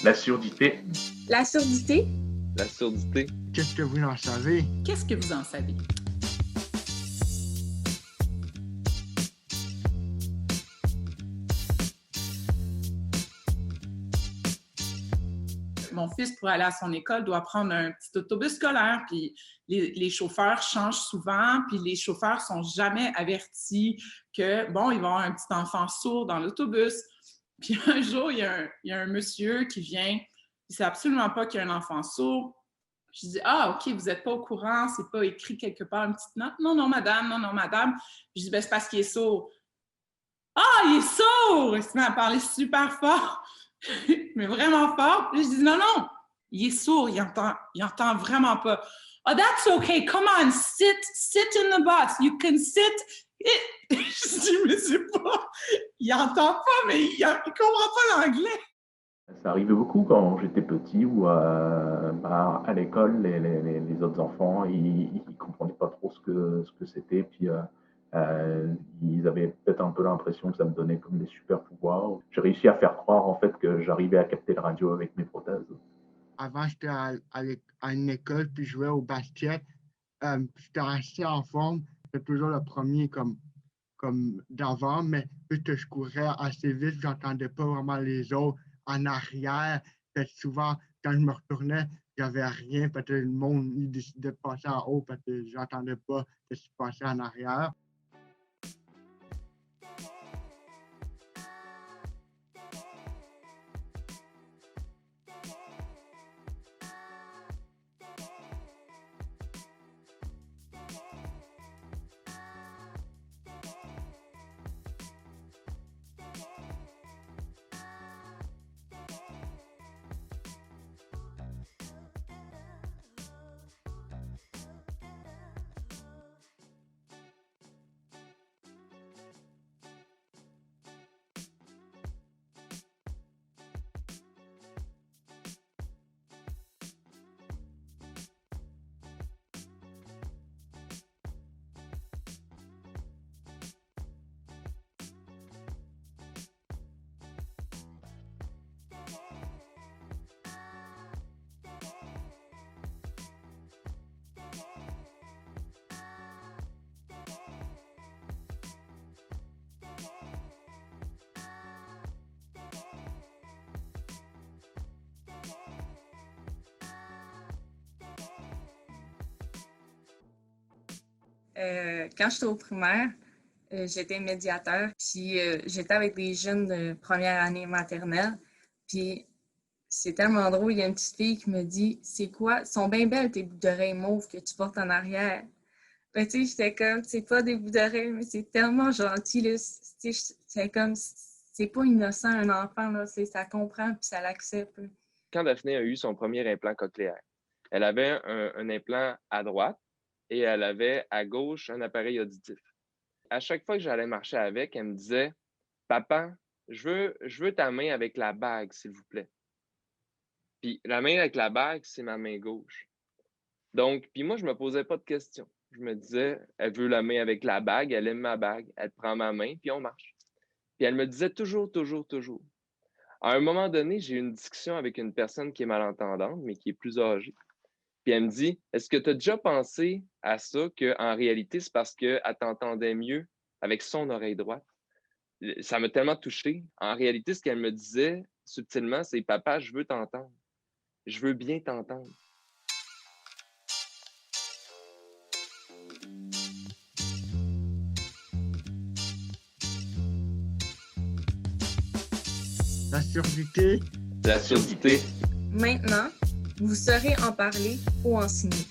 La surdité. La surdité. La surdité. Qu'est-ce que vous en savez? Qu'est-ce que vous en savez? Mon fils, pour aller à son école, doit prendre un petit autobus scolaire, puis les chauffeurs changent souvent, puis les chauffeurs sont jamais avertis que, bon, il va y avoir un petit enfant sourd dans l'autobus. Puis un jour, il y a un monsieur qui vient, il sait absolument pas qu'il y a un enfant sourd. Je dis, ah, OK, vous n'êtes pas au courant, c'est pas écrit quelque part une petite note. Non, non, madame, non, non, madame. Je dis, ben, c'est parce qu'il est sourd. Ah, il est sourd! Il se met à parler super fort, mais vraiment fort. Puis je dis, non, non, il est sourd, il entend vraiment pas. Oh, that's okay, come on, sit in the bus, you can sit. Je dis, mais c'est pas, il entend pas, mais il comprend pas l'anglais. Ça arrivait beaucoup quand j'étais petit où à l'école, les autres enfants, ils comprenaient pas trop ce que c'était. Puis ils avaient peut-être un peu l'impression que ça me donnait comme des super pouvoirs. J'ai réussi à faire croire en fait que j'arrivais à capter le radio avec mes prothèses. Avant, j'étais à une école puis je jouais au basket. J'étais assez en forme. J'étais toujours le premier comme d'avant, mais puisque je courais assez vite, j'entendais pas vraiment les autres en arrière. Peut-être souvent, quand je me retournais, j'avais rien. Peut-être le monde il décidait de passer en haut parce que j'entendais pas ce qui se passait en arrière. Quand j'étais au primaire, j'étais médiateur, puis j'étais avec des jeunes de première année maternelle, puis c'est tellement drôle, il y a une petite fille qui me dit « C'est quoi? Sont bien belles tes boucles d'oreilles mauves que tu portes en arrière. » Ben tu sais, j'étais comme « C'est pas des boucles d'oreilles, mais c'est tellement gentil, là. » C'est comme, c'est pas innocent un enfant, là, ça comprend puis ça l'accepte. Quand Daphné a eu son premier implant cochléaire, elle avait un implant à droite, et elle avait à gauche un appareil auditif. À chaque fois que j'allais marcher avec, elle me disait « Papa, je veux ta main avec la bague, s'il vous plaît. » Puis la main avec la bague, c'est ma main gauche. Donc, puis moi, je me posais pas de questions. Je me disais, elle veut la main avec la bague, elle aime ma bague, elle prend ma main, puis on marche. Puis elle me disait toujours, toujours, toujours. À un moment donné, j'ai eu une discussion avec une personne qui est malentendante, mais qui est plus âgée. Puis elle me dit, est-ce que tu as déjà pensé à ça, qu'en réalité, c'est parce qu'elle t'entendait mieux avec son oreille droite? Ça m'a tellement touché. En réalité, ce qu'elle me disait subtilement, c'est « Papa, je veux t'entendre. Je veux bien t'entendre. » La surdité. La surdité. Maintenant, vous saurez en parler ou en signer.